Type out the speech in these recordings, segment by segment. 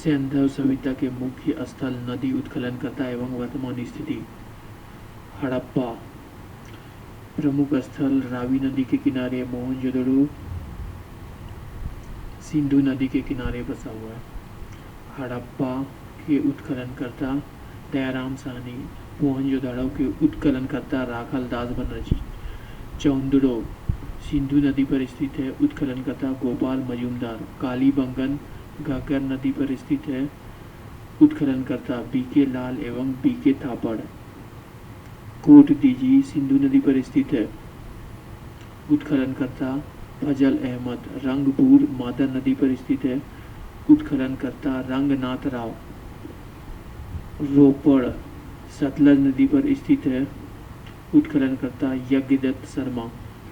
सिंधु सभ्यता के मुख्य स्थल नदी उत्खननकर्ता एवं वर्तमान स्थिति। हड़प्पा प्रमुख स्थल रावी नदी के किनारे मोहनजोदड़ो सिंधु नदी के किनारे बसा हुआ है। हड़प्पा के उत्खननकर्ता दयाराम साहनी, मोहनजोदड़ो के उत्खननकर्ता राखाल दास बनर्जी। चौंदड़ो सिंधु नदी पर स्थित है, उत्खननकर्ता गोपाल मजूमदार। कालीबंगन घाघर नदी पर स्थित है, उत्खननकर्ता बीके लाल एवं बीके थापड़। कोट दीजी सिंधु नदी पर स्थित है, उत्खननकर्ता फजल अहमद। रंगपुर मादा नदी पर स्थित है, उत्खननकर्ता रंगनाथ राव। रोपड़ सतलज नदी पर स्थित है, उत्खननकर्ता यज्ञदत्त शर्मा।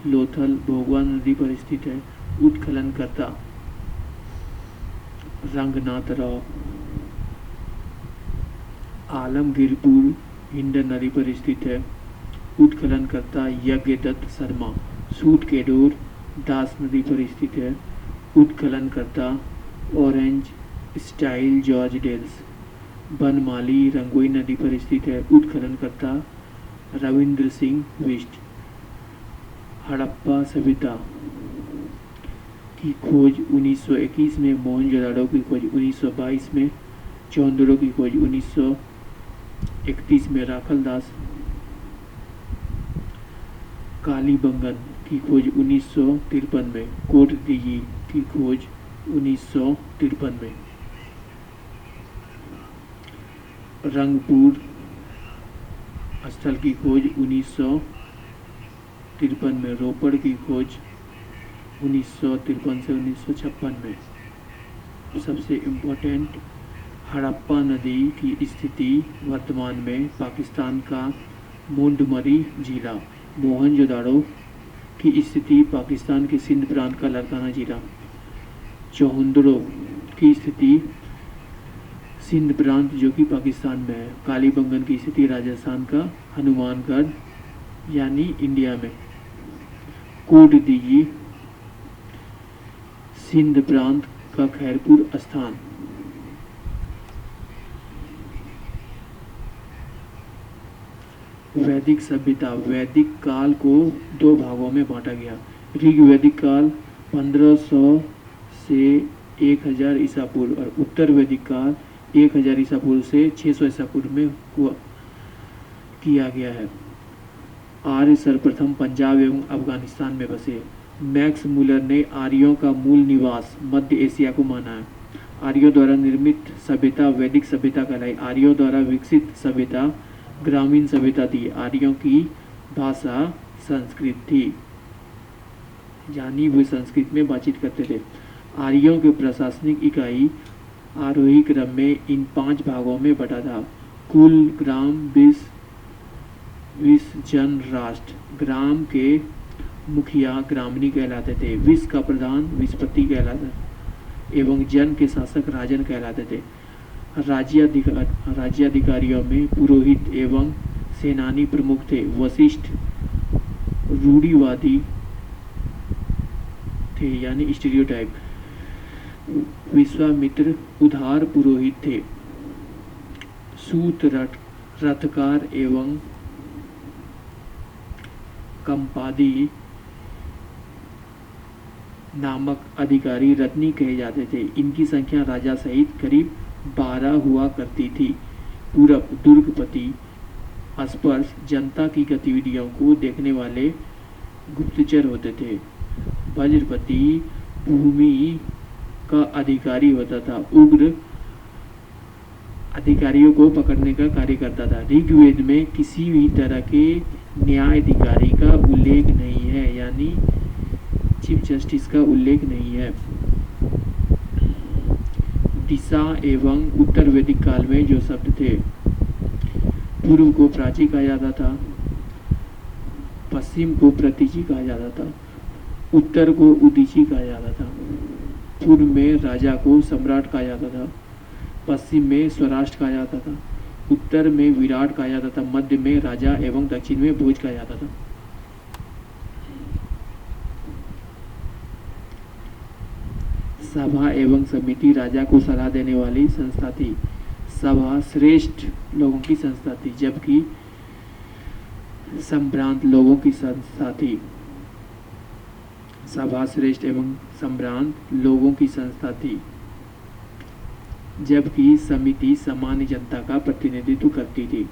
लोथल भोगवा नदी पर स्थित है, उत्खननकर्ता रंगनाथ राव। आलमगीरपुर हिंडन नदी पर स्थित है, उत्खननकर्ता यज्ञदत्त शर्मा। सूटकेडोर दास नदी पर स्थित है, उत्खननकर्ता ऑरेंज Stein George Dales. Banawali Rangoi नदी पर स्थित है, उत्खननकर्ता रविंद्र सिंह बिष्ट। हड़प्पा सभ्यता की खोज 1921 में, मोहनजोदड़ो की खोज 1922 में, चौंदड़ो की खोज 1931 में राखाल दास। कालीबंगन की खोज 1953 में, कोट दीजी की खोज 1953 में। रंगपुर स्थल की खोज 1953 में, रोपड़ की खोज 1953 से 1956 में। सबसे इम्पोर्टेंट, हड़प्पा नदी की स्थिति वर्तमान में पाकिस्तान का मोंटमरी जिला। मोहनजोदड़ो की स्थिति पाकिस्तान के सिंध प्रांत का लारकाना जिला। चौंदड़ो की स्थिति सिंध प्रांत जो कि पाकिस्तान में है। कालीबंगन की स्थिति राजस्थान का हनुमानगढ़ यानी इंडिया में। कोट दीजी सिंध प्रांत का खैरपुर स्थान। वैदिक सभ्यता, वैदिक काल को दो भागों में बांटा गया। ऋग्वैदिक काल 1500 से 1000 ईसा पूर्व और उत्तर वैदिक काल 1000 ईसा पूर्व से 600 ईसा पूर्व में हुआ किया गया है। आर्य सर्वप्रथम पंजाब एवं अफगानिस्तान में बसे। मैक्स मुलर ने आर्यों का मूल निवास मध्य एशिया को माना है। आर्यों द्वारा निर्मित सभ्यता वैदिक सभ्यता कहलाई। आर्यों द्वारा विकसित सभ्यता ग्रामीण सभ्यता थी। आर्यों की भाषा संस्कृत थी, यानी वे संस्कृत में बातचीत करते थे। आर्यों के प्रशासनिक इकाई आरोही क्रम में इन 5 भागों में बटा था। कुल, ग्राम, विस, जन, राष्ट्र। ग्राम के मुखिया ग्रामणी कहलाते थे, विस का प्रधान विस्पति कहलाता एवं जन के शासक राजन कहलाते थे। राज्याधिकारियों में पुरोहित एवं सेनानी प्रमुख थे। वशिष्ठ रूढ़िवादी थे यानी स्टीरियोटाइप। विश्वामित्र उदार पुरोहित थे। सूत रथकार एवं कंपादी नामक अधिकारी रत्नी कहे जाते थे। इनकी संख्या राजा सहित करीब 12 हुआ करती थी। पूरब दुर्गपति स्पर्श जनता की गतिविधियों को देखने वाले गुप्तचर होते थे। वज्रपति भूमि का अधिकारी होता था, उग्र अधिकारियों को पकड़ने का कार्य करता था। ऋग्वेद में किसी भी तरह के न्यायाधिकारी का उल्लेख नहीं है, यानी चीफ जस्टिस का उल्लेख नहीं है। दिशा एवं उत्तर वैदिक काल में जो शब्द थे, पूर्व को प्राची कहा जाता था, पश्चिम को प्रतीची कहा जाता था, उत्तर को उदीची कहा जाता था। पूर्व में राजा को सम्राट कहा जाता था, पश्चिम में स्वराष्ट्र कहा जाता था, उत्तर में विराट कहा जाता था, मध्य में राजा एवं दक्षिण में भोज कहा जाता था। सभा एवं समिति राजा को सलाह देने वाली संस्था थी। सभा श्रेष्ठ लोगों की संस्था थी, जबकि संभ्रांत लोगों की संस्था थी। सभा श्रेष्ठ एवं संभ्रांत लोगों की संस्था थी, जबकि समिति सामान्य जनता का प्रतिनिधित्व करती थी।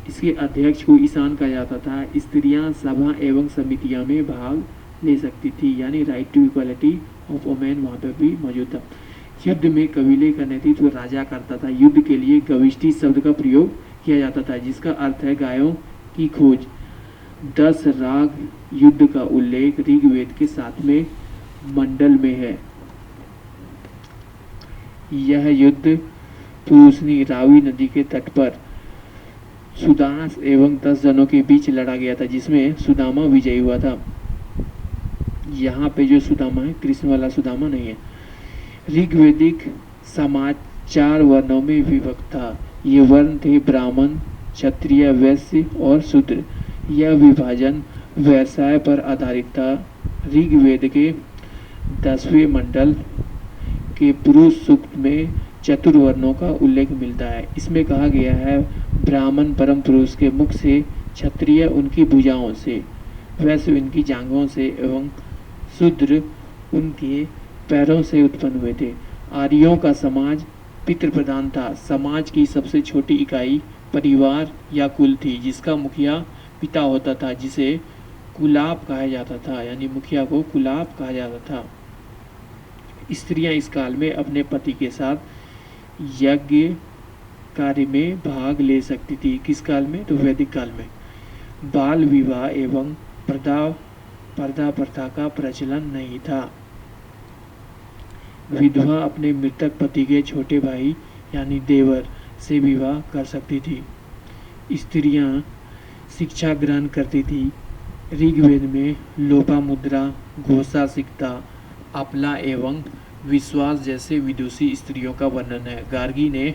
इसके अध्यक्ष को ईशान कहा जाता था। स्त्रियां सभा एवं समितियों में भाग ले सकती थी, यानी right to equality of women वहाँ पर भी मौजूद था। युद्ध में कबीले का नेतृत्व राजा करता था। युद्ध के लिए गविष्टि शब्द का प्रयोग किया जाता था, जिसका अर्थ है गायों की खोज। 10 राग युद्ध का उल्लेख ऋग्वेद के 7वें मंडल में है। यह युद्ध पुरुषनी रावी नदी के तट पर सुदास एवं 10 जनों के बीच लड़ा गया था, जिसमें सुदामा विजयी हुआ था। यहाँ पे जो सुदामा है कृष्ण वाला सुदामा नहीं है। ऋग्वेदिक समाज 4 वर्णों में विभक्त था। ये वर्ण थे ब्राह्मण, क्षत्रिय, वैश्य और शूद्र। यह विभाजन व्यवसाय पर आधारित था। ऋग्वेद के 10वें मंडल के पुरुष सूक्त में चतुर्वर्णों का उल्लेख मिलता है। इसमें कहा गया है ब्राह्मण परम पुरुष के मुख से, क्षत्रिय उनकी भुजाओं से, वैश्य उनकी जांघों से एवं शूद्र उनके पैरों से उत्पन्न हुए थे। आर्यों का समाज पितृ प्रधान था। समाज की सबसे छोटी इकाई परिवार या कुल थी, जिसका मुखिया पिता होता था, जिसे कुलाप कहा जाता था, यानी मुखिया को कुलाप कहा जाता था। स्त्रियां इस काल में अपने पति के साथ यज्ञ कार्य में भाग ले सकती थी। किस काल में? तो वैदिक काल में। बाल विवाह एवं पर्दा प्रथा का प्रचलन नहीं था। विधवा अपने मृतक पति के छोटे भाई यानी देवर से विवाह कर सकती थी। स्त्रियां शिक्षा ग्रहण करती थी। ऋग्वेद में लोपामुद्रा, घोषा सिकता, अपला एवं विश्वास जैसे विदुषी स्त्रियों का वर्णन है। गार्गी ने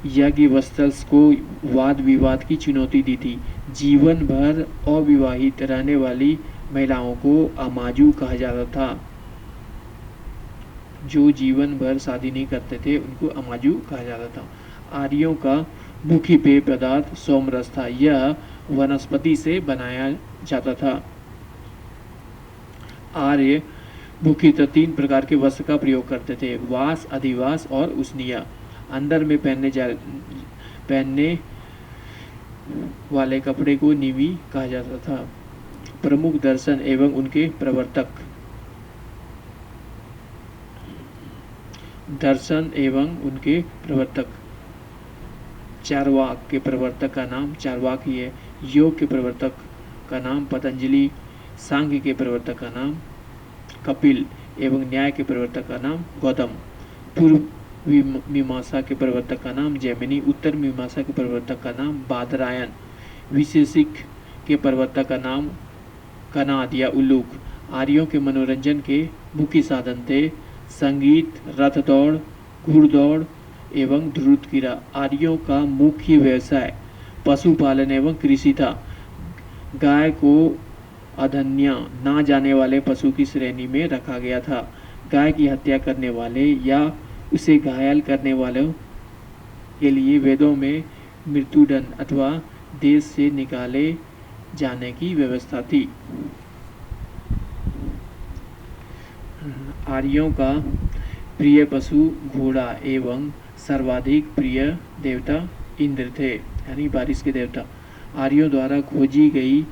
याज्ञवल्क्य को वाद विवाद की चुनौती दी थी। जीवन भर अविवाहित रहने वाली महिलाओं को अमाजू कहा जाता था। जो जीवन भर शादी नहीं करते थे उनको अमाजू कहा जाता था। आर्यों का मुख्य पेय पदार्थ सोमरस था। यह वनस्पति से बनाया जाता था। आर्य मुख्यतः 3 प्रकार के वस्त्र का प्रयोग करते थे: वास, अधिवास और उष्णीय। अंदर में पहनने वाले कपड़े को निवी कहा जाता था। प्रमुख दर्शन एवं उनके प्रवर्तक। दर्शन एवं उनके प्रवर्तक। चार्वाक के प्रवर्तक का नाम चार्वाक ही है। योग के प्रवर्तक का नाम पतंजलि। सांख्य के प्रवर्तक का नाम कपिल एवं न्याय के प्रवर्तक का नाम गौतम। पूर्व मीमांसा के प्रवर्तक का नाम जैमिनी। उत्तर मीमांसा के प्रवर्तक का नाम बादरायण। विशेषिक के प्रवर्तक का नाम कनाद या उल्लूक। आर्यों के मनोरंजन के मुख्य साधन थे संगीत, रथ दौड़, घुड़दौड़ एवं ध्रुत क्रीड़ा। आर्यों का मुख्य व्यवसाय पशुपालन एवं कृषि था। गाय को अधन्या ना जाने वाले पशु की श्रेणी में रखा गया था। गाय की हत्या करने वाले या उसे घायल करने वालों के लिए वेदों में मृत्युदंड अथवा देश से निकाले जाने की व्यवस्था थी। आर्यों का प्रिय पशु घोड़ा एवं सर्वाधिक प्रिय देवता इंद्र थे, यानी बारिश के देवता। आर्यों द्वारा खोजी गई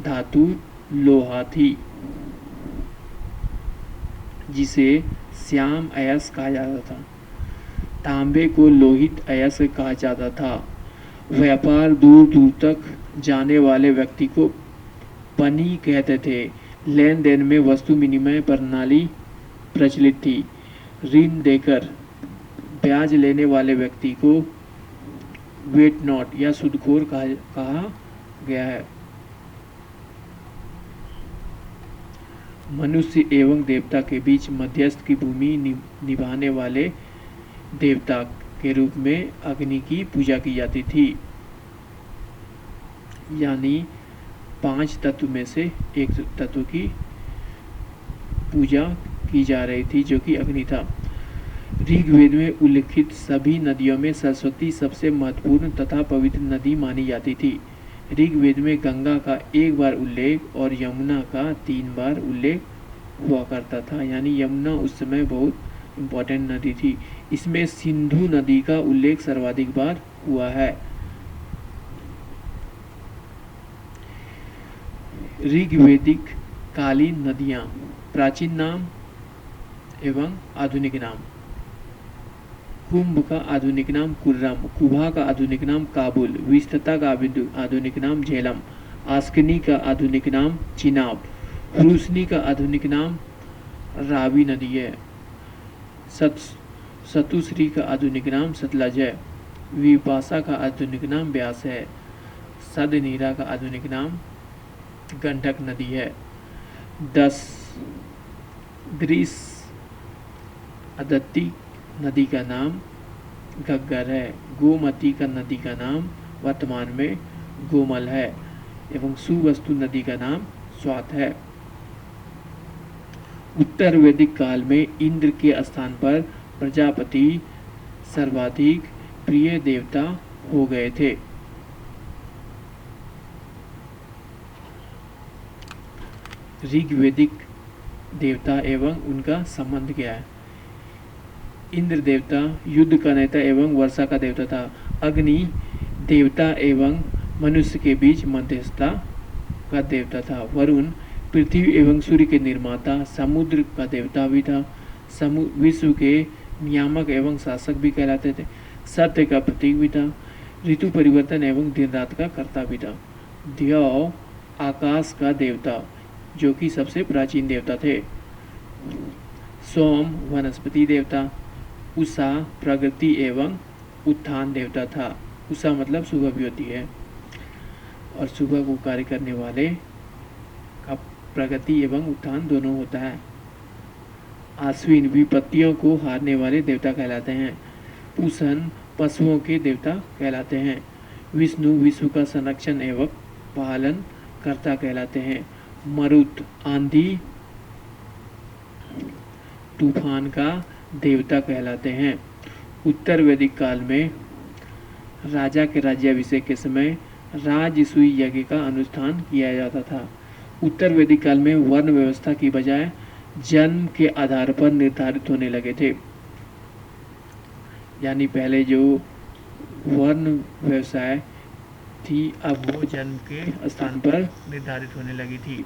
धातु लोहा थी, जिसे श्याम अयस्क कहा जाता था। तांबे को लोहित अयस्क कहा जाता था। व्यापार दूर दूर तक जाने वाले व्यक्ति को पनी कहते थे। लेन देन में वस्तु विनिमय प्रणाली प्रचलित थी। ऋण देकर ब्याज लेने वाले व्यक्ति को वेट नॉट या सूदखोर कहा गया है। मनुष्य एवं देवता के बीच मध्यस्थ की भूमि निभाने वाले देवता के रूप में अग्नि की पूजा की जाती थी, यानी 5 तत्व में से एक तत्व की पूजा की जा रही थी, जो कि अग्नि था। ऋग्वेद में उल्लिखित सभी नदियों में सरस्वती सबसे महत्वपूर्ण तथा पवित्र नदी मानी जाती थी। ऋग्वेद में गंगा का 1 बार उल्लेख और यमुना का 3 बार उल्लेख हुआ करता था, यानी यमुना उस समय बहुत इम्पोर्टेंट नदी थी। इसमें सिंधु नदी का उल्लेख सर्वाधिक बार हुआ है। ऋग्वेदिक कालीन नदियां, प्राचीन नाम एवं आधुनिक नाम। कुंभ का आधुनिक नाम कुर्रम, कुभा का आधुनिक नाम काबुल, विस्तता का आधुनिक नाम झेलम, आस्कनी का आधुनिक नाम चिनाब, रूसनी का आधुनिक नाम रावी नदी है, सतुश्री का आधुनिक नाम सतलज है, विपाशा का आधुनिक नाम ब्यास है, सदनीरा का आधुनिक नाम गंडक नदी है। 10 ग्रीस अदत्ती नदी का नाम घग्गर है। गोमती का नदी का नाम वर्तमान में गोमल है एवं सुवस्तु नदी का नाम स्वात है। उत्तर वैदिक काल में इंद्र के स्थान पर प्रजापति सर्वाधिक प्रिय देवता हो गए थे। ऋग्वेदिक देवता एवं उनका संबंध क्या है? इंद्र देवता युद्ध का नेता एवं वर्षा का देवता था। अग्नि देवता एवं मनुष्य के बीच मध्यस्थता का देवता था। वरुण पृथ्वी एवं सूर्य के निर्माता, समुद्र का देवता भी था। विश्व के नियामक एवं शासक भी कहलाते थे। सत्य का प्रतीक भी था। ऋतु परिवर्तन एवं दिन रात का कर्ता भी था। द्यौ आकाश का देवता, जो कि सबसे प्राचीन देवता थे। सोम वनस्पति देवता। उषा प्रगति एवं उत्थान देवता था। उषा मतलब सुबह भी होती है और सुबह को कार्य करने वाले का प्रगति एवं उत्थान दोनों होता है। आश्विन विपत्तियों को हारने वाले देवता कहलाते हैं। पूषण पशुओं के देवता कहलाते हैं। विष्णु विश्व का संरक्षण एवं पालन कर्ता कहलाते हैं। मरुत आंधी तूफान का देवता कहलाते हैं। उत्तर वैदिक काल में राजा के राज्याभिषेक के समय राजसूय यज्ञ का अनुष्ठान किया जाता था। उत्तर वैदिक काल में वर्ण व्यवस्था की बजाय जन्म के आधार पर निर्धारित होने लगे थे, यानी पहले जो वर्ण व्यवसाय थी अब वो जन्म के स्थान पर निर्धारित होने लगी थी।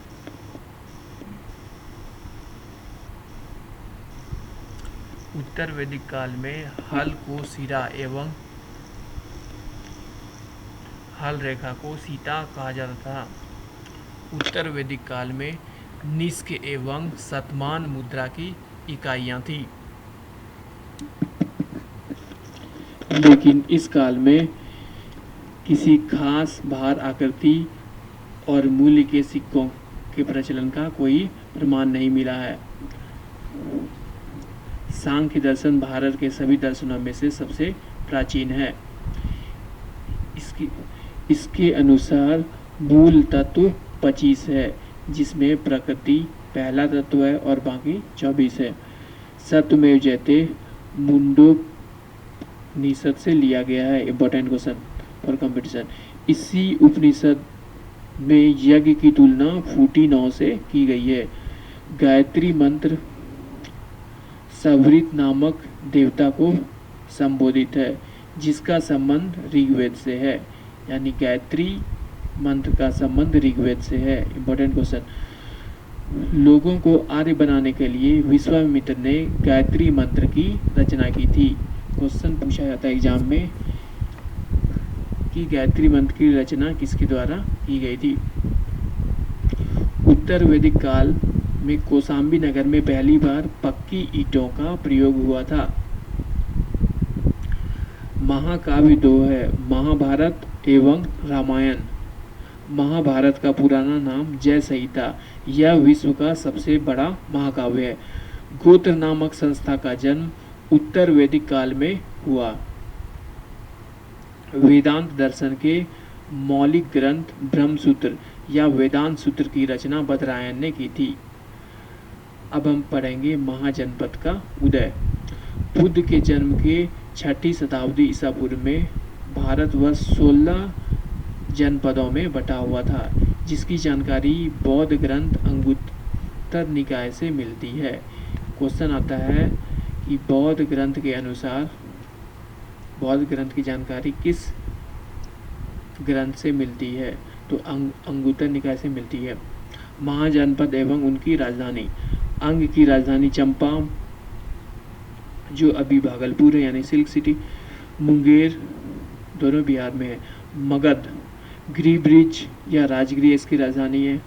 उत्तर वैदिक काल में हल को सिरा एवं हल रेखा को सीता कहा जाता था। उत्तर वैदिक काल में निष्क एवं शतमान मुद्रा की इकाइयां थी, लेकिन इस काल में किसी खास भार आकृति और मूल्य के सिक्कों के प्रचलन का कोई प्रमाण नहीं मिला है। सांख्य दर्शन भारत के सभी दर्शनों में से सबसे प्राचीन है। इसके अनुसार मूल तत्व 25 है, जिसमें प्रकृति पहला तत्व है और बाकी 24 है। सत्यमेव जयते मुंडोपनिषद से लिया गया है। Important question for competition. इसी उपनिषद में यज्ञ की तुलना फूटी 9 से की गई है। गायत्री मंत्र सवृत नामक देवता को संबोधित है, जिसका संबंध ऋग्वेद से है, यानी गायत्री मंत्र का संबंध ऋग्वेद से है। Important question. लोगों को आर्य बनाने के लिए विश्वामित्र ने गायत्री मंत्र की रचना की थी। क्वेश्चन पूछा जाता है एग्जाम में कि गायत्री मंत्र की रचना किसके द्वारा की गई थी। उत्तर वैदिक काल में कौशाम्बी नगर में पहली बार पक्की ईंटों का प्रयोग हुआ था। महाकाव्य 2 है, महाभारत एवं रामायण। महाभारत का पुराना नाम जय संहिता, यह विश्व का सबसे बड़ा महाकाव्य है। गोत्र नामक संस्था का जन्म उत्तर वैदिक काल में हुआ। वेदांत दर्शन के मौलिक ग्रंथ ब्रह्मसूत्र या वेदांत सूत्र की रचना बदरायण ने की थी। अब हम पढ़ेंगे महाजनपद का उदय। बुद्ध के जन्म के 6ठी शताब्दी ईसा पूर्व में भारतवर्ष 16 जनपदों में बटा हुआ था, जिसकी जानकारी बौद्ध ग्रंथ अंगुत्तर निकाय से मिलती है। क्वेश्चन आता है कि बौद्ध ग्रंथ के अनुसार बौद्ध ग्रंथ की जानकारी किस ग्रंथ से मिलती है? तो अंगुत्तर निकाय से मिलती है। महाजनपद एवं उनकी राजधानी। अंग की राजधानी चंपा, जो अभी भागलपुर है यानी सिल्क सिटी। मुंगेर दोनों बिहार में है। मगध, गिरिब्रिज या राजगिरी इसकी राजधानी है।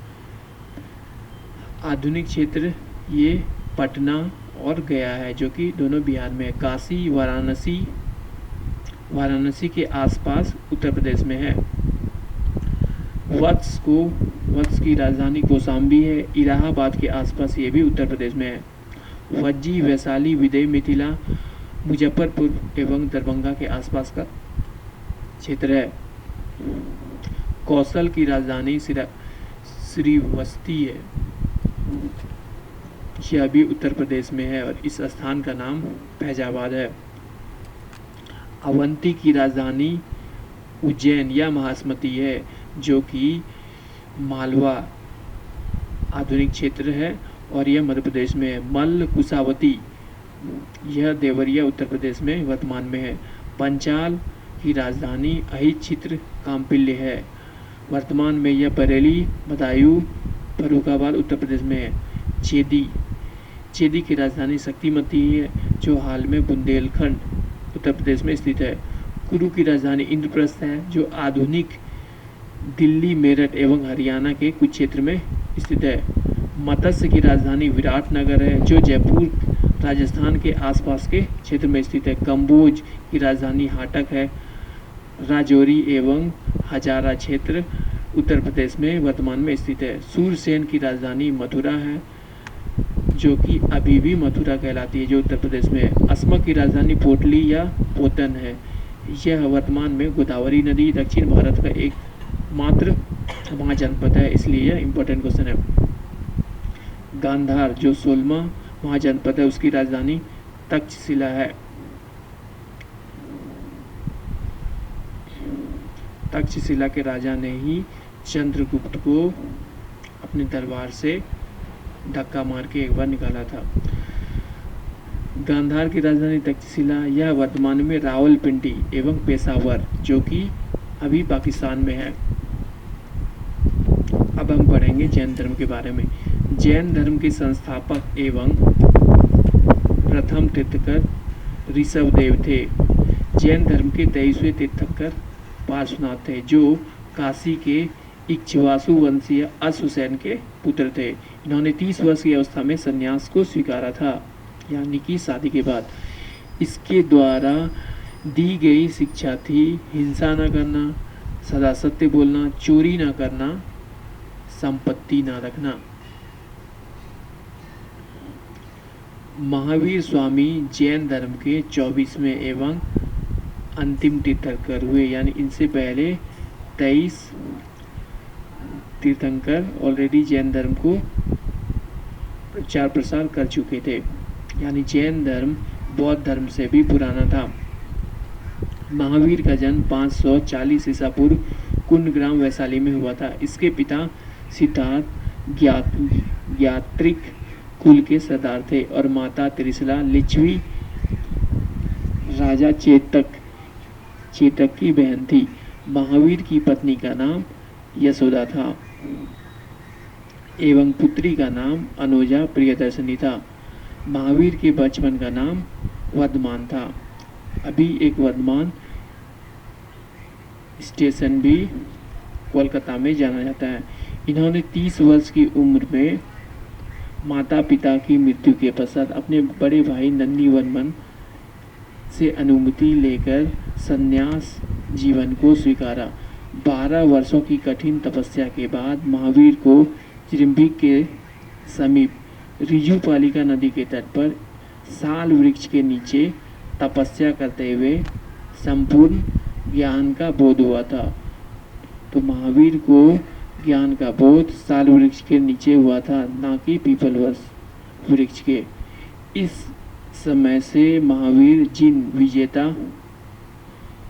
आधुनिक क्षेत्र ये पटना और गया है, जो कि दोनों बिहार में है। काशी, वाराणसी के आसपास उत्तर प्रदेश में है। वत्स की राजधानी कौशाम्बी है। इलाहाबाद के आसपास ये भी उत्तर प्रदेश में है। वज्जी, वैशाली, विदय, मिथिला, मुजफ्फरपुर एवं दरभंगा के आसपास का क्षेत्र है। कौशल की राजधानी श्रीवस्ती है, यह भी उत्तर प्रदेश में है और इस स्थान का नाम फैजाबाद है। अवंती की राजधानी उज्जैन या महासमती है, जो कि मालवा आधुनिक क्षेत्र है और यह मध्य प्रदेश में है। मल्ल कुशावती, यह देवरिया उत्तर प्रदेश में वर्तमान में है। पंचाल की राजधानी अहिच्छित्र काम्पिल्य है, वर्तमान में यह बरेली, बदायूं, फर्रुखाबाद उत्तर प्रदेश में है। चेदी की राजधानी शक्तिमती है, जो हाल में बुंदेलखंड उत्तर प्रदेश में स्थित है। कुरु की राजधानी इंद्रप्रस्थ है, जो आधुनिक दिल्ली, मेरठ एवं हरियाणा के कुछ क्षेत्र में स्थित है। मत्स्य की राजधानी विराटनगर है, जो जयपुर राजस्थान के आसपास के क्षेत्र में स्थित है। कंबोज की राजधानी हाटक है। राजौरी एवं हजारा क्षेत्र उत्तर प्रदेश में वर्तमान में स्थित है। सूरसेन की राजधानी मथुरा है, जो कि अभी भी मथुरा कहलाती है, जो उत्तर प्रदेश में है। असमक की राजधानी पोटली या पोतन है, यह वर्तमान में गोदावरी नदी दक्षिण भारत का एक मात्र महाजनपद है, इसलिए यह इम्पोर्टेंट क्वेश्चन है। गांधार, जो 16वां महाजनपद है, उसकी राजधानी तक्षशिला है। तक्षशिला के राजा ने ही चंद्रगुप्त को अपने दरबार से धक्का मार के एक बार निकाला था। गांधार की राजधानी तक्षशिला, यह वर्तमान में रावलपिंडी एवं पेशावर, जो कि अभी पाकिस्तान में है। अब हम पढ़ेंगे जैन धर्म के बारे में। जैन धर्म के संस्थापक एवं प्रथम तीर्थंकर ऋषभदेव थे। जैन धर्म के 23वें तीर्थंकर पार्श्वनाथ थे, जो काशी के इक्ष्वाकु वंशीय अश्वसेन के पुत्र थे। इन्होंने 30 वर्ष की अवस्था में संन्यास को स्वीकारा था, यानी कि शादी के बाद। इसके द्वारा दी गई शिक्षा थी हिंसा न करना, सदा सत्य बोलना, चोरी न करना, संपत्ति न रखना। महावीर स्वामी जैन धर्म के 24वें एवं अंतिम तीर्थंकर हुए, यानी इनसे पहले 23 तीर्थंकर ऑलरेडी जैन धर्म को प्रचार प्रसार कर चुके थे, यानी जैन धर्म बौद्ध धर्म से भी पुराना था। महावीर का जन्म 540 ईसा पूर्व कुंडग्राम वैशाली में हुआ था। इसके पिता सिद्धार्थ ज्ञात्रिक कुल के सरदार थे और माता त्रिशला लिच्छवी राजा चेतक की बहन थी। महावीर की पत्नी का नाम यशोदा था एवं पुत्री का नाम अनुजा प्रियदर्शनी था। महावीर के बचपन का नाम वर्धमान था। अभी एक वर्धमान स्टेशन भी कोलकाता में जाना जाता है। इन्होंने 30 वर्ष की उम्र में माता पिता की मृत्यु के पश्चात अपने बड़े भाई नंदीवर्मन से अनुमति लेकर संन्यास जीवन को स्वीकारा। 12 वर्षों की कठिन तपस्या के बाद महावीर को चिरंबिक के समीप ऋजुपालिका नदी के तट पर साल वृक्ष के नीचे तपस्या करते हुए संपूर्ण ज्ञान का बोध हुआ था। तो महावीर को ज्ञान का बोध साल वृक्ष के नीचे हुआ था, ना कि पीपल वृक्ष के। इस समय से महावीर जिन विजेता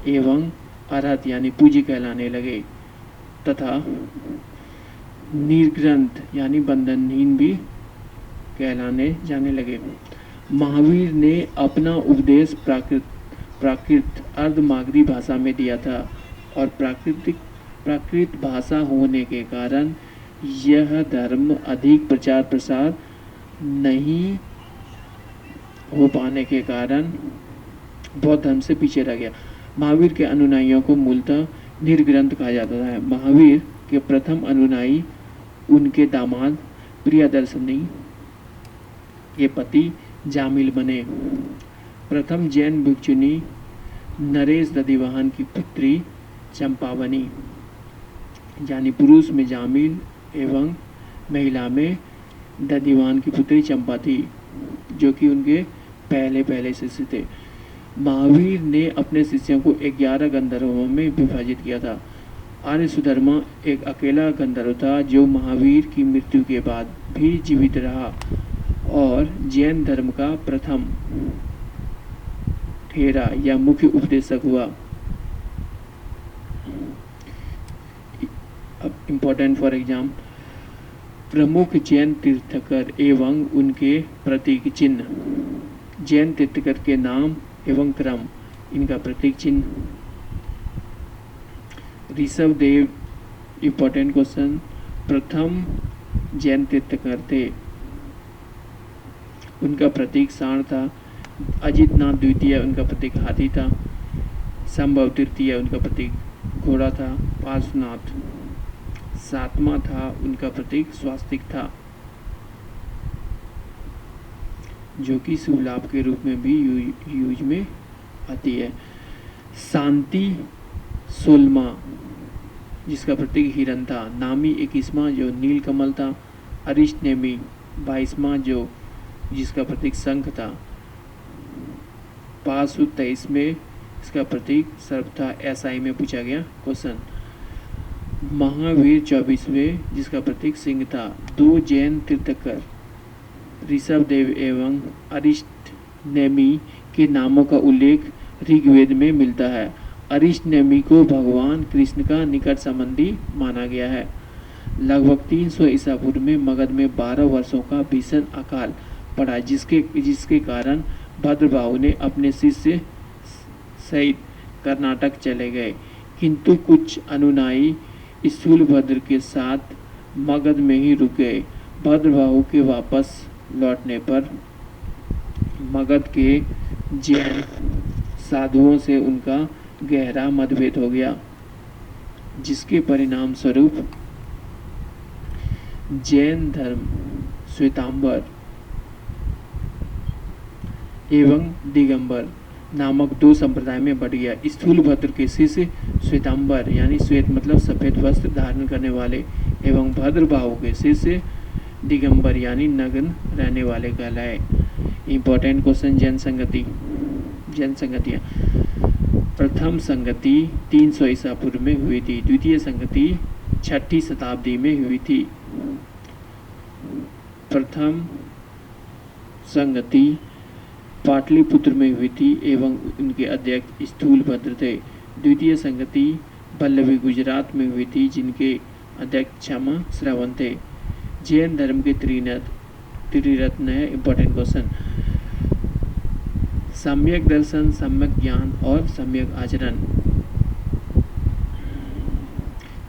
एवं अरहत यानी पूज्य कहलाने लगे तथा निर्ग्रंथ यानी बंधनहीन भी कहलाने जाने लगे। महावीर ने अपना उपदेश प्राकृत अर्धमागधी भाषा में दिया था और प्राकृत भाषा होने के कारण यह धर्म अधिक प्रचार प्रसार नहीं हो पाने के कारण बौद्ध धर्म से पीछे रह गया। महावीर के अनुयायियों को मूलतः निर्ग्रंथ कहा जाता है। महावीर के प्रथम अनुयायी उनके दामाद प्रियदर्शनी के पति जामिल बने। प्रथम जैन भिक्षुनी नरेश दधिवाहन की पुत्री चंपावनी यानी पुरुष में जामिल एवं महिला में दधिवाहन की पुत्री चंपा थी, जो कि उनके पहले शिष्य थे। महावीर ने अपने शिष्यों को 11 गंधर्वों में विभाजित किया था। आर्य सुधर्मा एक अकेला गंधर्व था जो महावीर की मृत्यु के बाद भी जीवित रहा और जैन धर्म का प्रथम ठेरा या मुख्य उपदेशक हुआ। अब इम्पोर्टेंट फॉर एग्जाम, प्रमुख जैन तीर्थकर एवं उनके प्रतीक चिन्ह। जैन तीर्थकर के नाम एवं क्रम, इनका प्रतीक चिन्ह। ऋषभ देव, इम्पोर्टेंट क्वेश्चन, प्रथम जैन तीर्थकर थे, उनका प्रतीक सांड था। अजितनाथ द्वितीय, उनका प्रतीक हाथी था। संभव तृतीय, उनका प्रतीक घोड़ा था। पार्श्वनाथ सातवां था, उनका प्रतीक स्वास्तिक था, जो कि शुभ लाभ के रूप में भी यूज में आती है। शांति 16वां, जिसका प्रतीक हिरण था। नामी 21वां, जो नीलकमल था। अरिष्टनेमी 22वां, जो जिसका प्रतीक शंख था। पाशु 23 में, इसका प्रतीक सर्प था। एसआई में पूछा गया क्वेश्चन। महावीर 24वें, जिसका प्रतीक सिंह था। 2 जैन तीर्थकर ऋषभ देव एवं अरिष्टनेमी के नामों का उल्लेख ऋग्वेद में मिलता है। अरिष्टनेमी को भगवान कृष्ण का निकट संबंधी माना गया है। लगभग 300 ईसा पूर्व में मगध में 12 वर्षों का भीषण अकाल पड़ा, जिसके कारण भद्रबाहु ने अपने शिष्य सहित कर्नाटक चले गए, किंतु कुछ अनुयायी स्थूलभद्र के साथ मगध में ही रुक गए। भद्रबाहु के वापस लौटने पर मगध के जैन साधुओं से उनका गहरा मतभेद हो गया, जिसके परिणाम स्वरूप जैन धर्म श्वेतांबर एवं दिगंबर नामक 2 संप्रदाय में बढ़ गया। स्थूलभद्र के शिष्य श्वेतांबर यानी श्वेत मतलब सफेद वस्त्र धारण करने वाले एवं भद्रबाहु के शिष्य दिगंबर यानी नग्न रहने वाले कहलाए। इंपॉर्टेंट क्वेश्चन, जैन संगतियाँ। प्रथम संगति 300 ईसा पूर्व में हुई थी। द्वितीय संगति 6ठी शताब्दी में हुई थी। प्रथम संगति पाटलिपुत्र में हुई थी एवं उनके अध्यक्ष स्थूलभद्र थे। द्वितीय संगति पल्लवी गुजरात में हुई थी, जिनके अध्यक्ष क्षमा श्रवण थे। जैन धर्म के त्रिरत्न है। इंपॉर्टेंट क्वेश्चन, सम्यक दर्शन, सम्यक ज्ञान और सम्यक आचरण।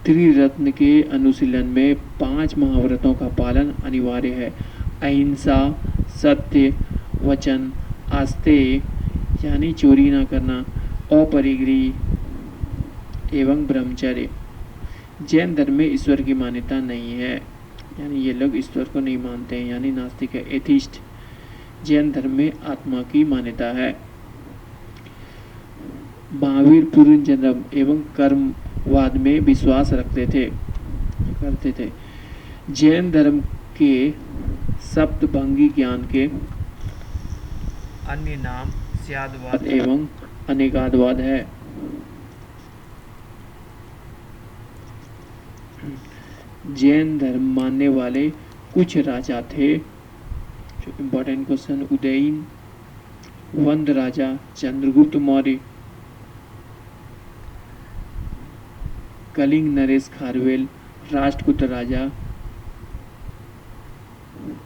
त्रिरत्न के अनुशीलन में 5 महाव्रतों का पालन अनिवार्य है। अहिंसा, सत्य, वचन, आस्तेय यानी चोरी ना करना, अपरिग्रह एवं ब्रह्मचर्य। जैन धर्म में ईश्वर की मान्यता नहीं है, यानी ये लोग ईश्वर को नहीं मानते हैं, यानी नास्तिक है, एथिस्ट। जैन धर्म में आत्मा की मान्यता है। महावीर पुनर्जन्म एवं कर्मवाद में विश्वास करते थे। जैन धर्म के सप्तभंगी ज्ञान के अन्य नाम स्यादवाद एवं अनेकादवाद है। जैन धर्म मानने वाले कुछ राजा थे जो इम्पोर्टेंट क्वेश्चन, उदयीन वंद राजा चंद्रगुप्त मौर्य, कलिंग नरेश खारवेल, राष्ट्रकूट राजा,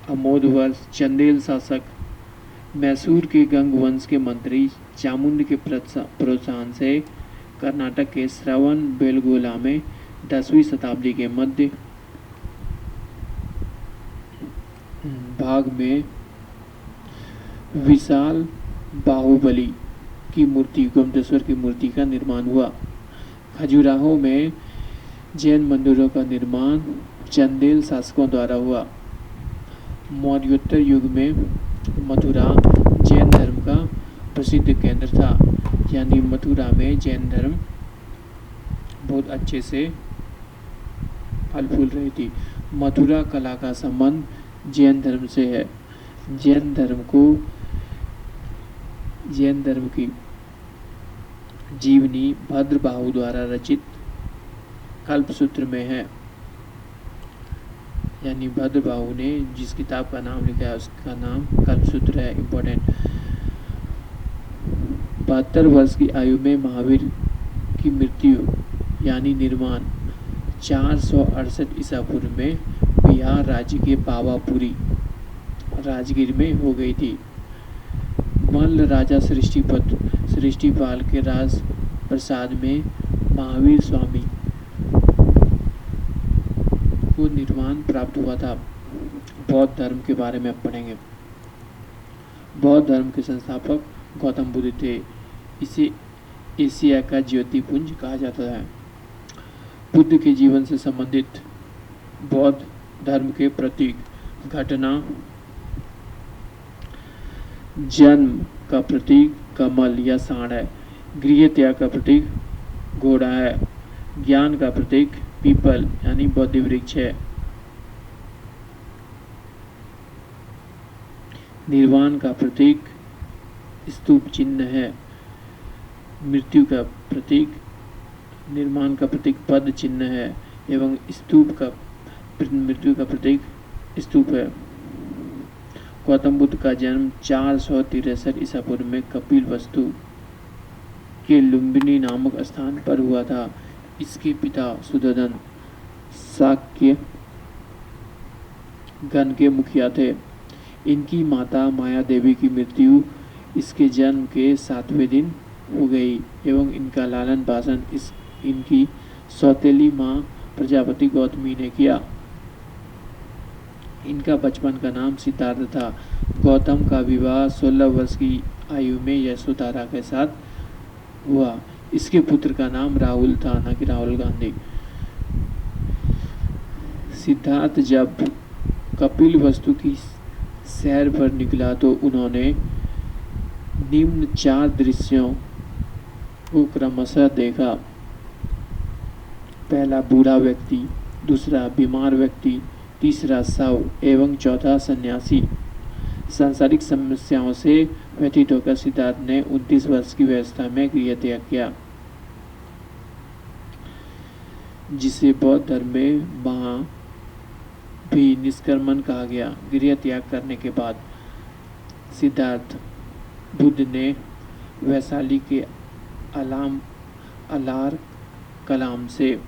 अमोधवर्ष, चंदेल शासक, मैसूर के गंग वंश के मंत्री चामुंड के प्रोत्साहन से कर्नाटक के श्रवण बेलगोला में 10वीं शताब्दी के मध्य भाग में विशाल बाहुबली की मूर्ति, गोमतेश्वर की मूर्ति का निर्माण हुआ। खजुराहो में जैन मंदिरों का निर्माण चंदेल शासकों द्वारा हुआ। मौर्योत्तर युग में मथुरा जैन धर्म का प्रसिद्ध केंद्र था, यानी मथुरा में जैन धर्म बहुत अच्छे से फल फूल रही थी। मथुरा कला का संबंध जैन धर्म से है। जैन धर्म की जीवनी भद्रबाहु द्वारा रचित कल्पसूत्र में है, यानी भद्रबाहु ने जिस किताब का नाम लिखा है उसका नाम कल्पसूत्र है। इम्पोर्टेंट, 72 वर्ष की आयु में महावीर की मृत्यु यानी निर्माण 468 ईसा पूर्व में बिहार राज्य के पावापुरी राजगीर में हो गई थी। मल्ल राजा सृष्टिपाल के राज प्रसाद में महावीर स्वामी को निर्माण प्राप्त हुआ था। बौद्ध धर्म के बारे में अब पढ़ेंगे। बौद्ध धर्म के संस्थापक गौतम बुद्ध थे। इसे एशिया का ज्योतिपुंज कहा जाता है। बुद्ध के जीवन से संबंधित बौद्ध धर्म के प्रतीक, घटना, जन्म का प्रतीक कमल या सांड है। गृह त्याग का प्रतीक घोड़ा है। ज्ञान का प्रतीक पीपल यानी बोधि वृक्ष है। निर्वाण का प्रतीक स्तूप चिन्ह है। मृत्यु का प्रतीक, निर्माण का प्रतीक पद चिन्ह है एवं मृत्यु का प्रतीक स्तूप है। गौतम बुद्ध का जन्म 463 ईसा पूर्व में कपिल वस्तु के लुम्बिनी नामक स्थान पर हुआ था। इसके पिता सुदर्शन शाक्य गण के मुखिया थे। इनकी माता माया देवी की मृत्यु इसके जन्म के 7वें दिन हो गई एवं इनका लालन पालन इनकी सौतेली माँ प्रजापति गौतमी ने किया। इनका बचपन का नाम सिद्धार्थ था। गौतम का विवाह 16 वर्ष की आयु में यशोधरा के साथ हुआ। इसके पुत्र का नाम राहुल था, न कि राहुल गांधी। सिद्धार्थ जब कपिल वस्तु की सैर पर निकला तो उन्होंने निम्न 4 दृश्यों को क्रमशः देखा। पहला बूढ़ा व्यक्ति, दूसरा बीमार व्यक्ति, तीसरा शव एवं चौथा सन्यासी। सांसारिक समस्याओं से व्यथित होकर सिद्धार्थ ने 29 वर्ष की व्यवस्था में गृह त्याग किया, जिसे बौद्ध धर्म में वहां भी निष्कर्मण कहा गया। गृह त्याग करने के बाद सिद्धार्थ बुद्ध ने वैशाली के अलार कलाम से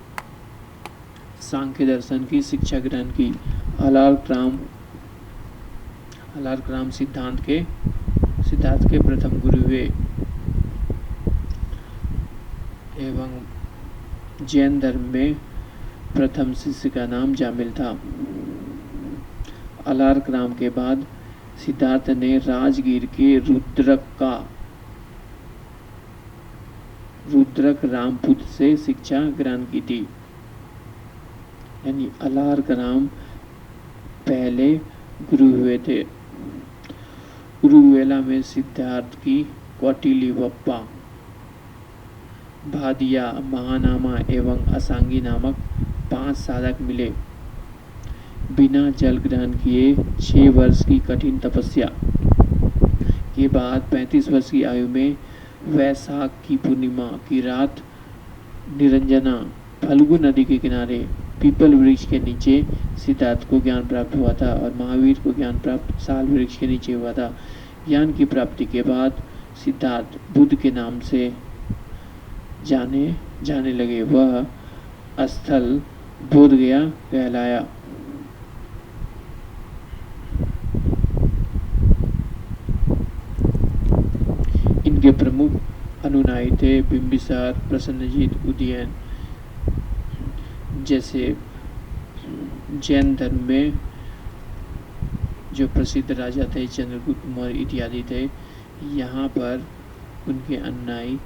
सांख्य दर्शन की शिक्षा ग्रहण की। अलारक्राम सिद्धार्थ के प्रथम गुरु हुए एवं जैन धर्म में प्रथम शिष्य का नाम जामिल था। अलारक्राम के बाद सिद्धार्थ ने राजगीर के रुद्रक रामपुत्र से शिक्षा ग्रहण की थी। यानी अलारक्राम पहले गुरु हुए थे। गुरुवेला में सिद्धार्थ की कौटिल्यप्पा, भादिया, महानामा एवं असांगी नामक 5 साधक मिले। बिना जल ग्रहण किए 6 वर्ष की कठिन तपस्या के बाद 35 वर्ष की आयु में वैशाख की पूर्णिमा की रात निरंजना फल्गु नदी के किनारे पीपल वृक्ष के नीचे सिद्धार्थ को ज्ञान प्राप्त हुआ था और महावीर को ज्ञान प्राप्त साल वृक्ष के नीचे हुआ था। ज्ञान की प्राप्ति के बाद सिद्धार्थ बुद्ध के नाम से जाने लगे। वह स्थल बोध गया कहलाया। इनके प्रमुख अनुयायी थे बिंबिसार, प्रसन्नजीत, उदयन जैसे जैन धर्म में जो प्रसिद्ध राजा थे, चंद्रगुप्त मौर्य इत्यादि थे। यहाँ पर उनके अनुयायी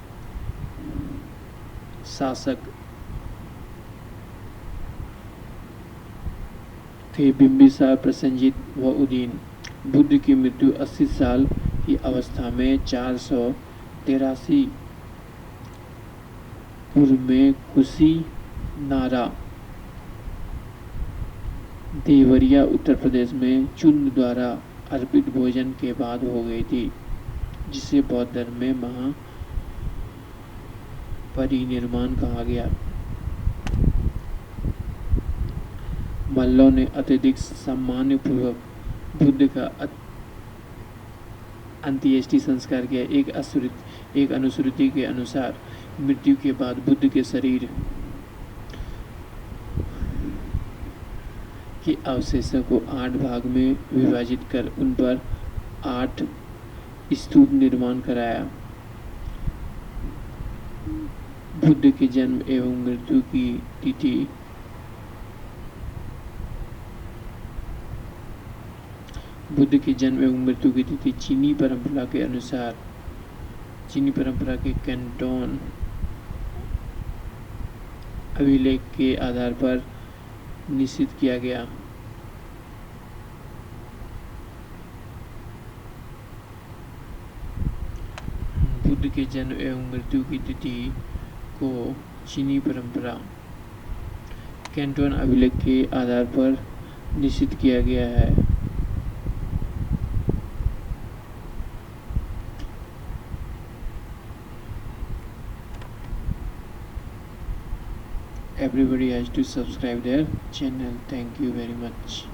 शासक थे बिंबिसार, प्रसन्नजीत व उदयन। बुद्ध की मृत्यु 80 साल की अवस्था में 483 पूर्व में कुशीनारा देवरिया उत्तर प्रदेश में चूर्ण द्वारा अर्पित भोजन के बाद हो गई थी, जिसे बौद्ध धर्म में महापरिनिर्वाण कहा गया। मल्लों ने अत्यधिक सम्मान पूर्वक बुद्ध का अंत्येष्टि संस्कार किया। एक अनुश्रुति के अनुसार मृत्यु के बाद बुद्ध के शरीर के अवशेषों को 8 भाग में विभाजित कर उन पर 8 स्तूप निर्माण कराया। बुद्ध के जन्म एवं मृत्यु की तिथि चीनी परंपरा के कैंटोन अभिलेख के आधार पर निश्चित किया गया। बुद्ध के जन्म एवं मृत्यु की तिथि को चीनी परंपरा कैंटोन अभिलेख के आधार पर निश्चित किया गया है। Everybody has to subscribe their channel. Thank you very much.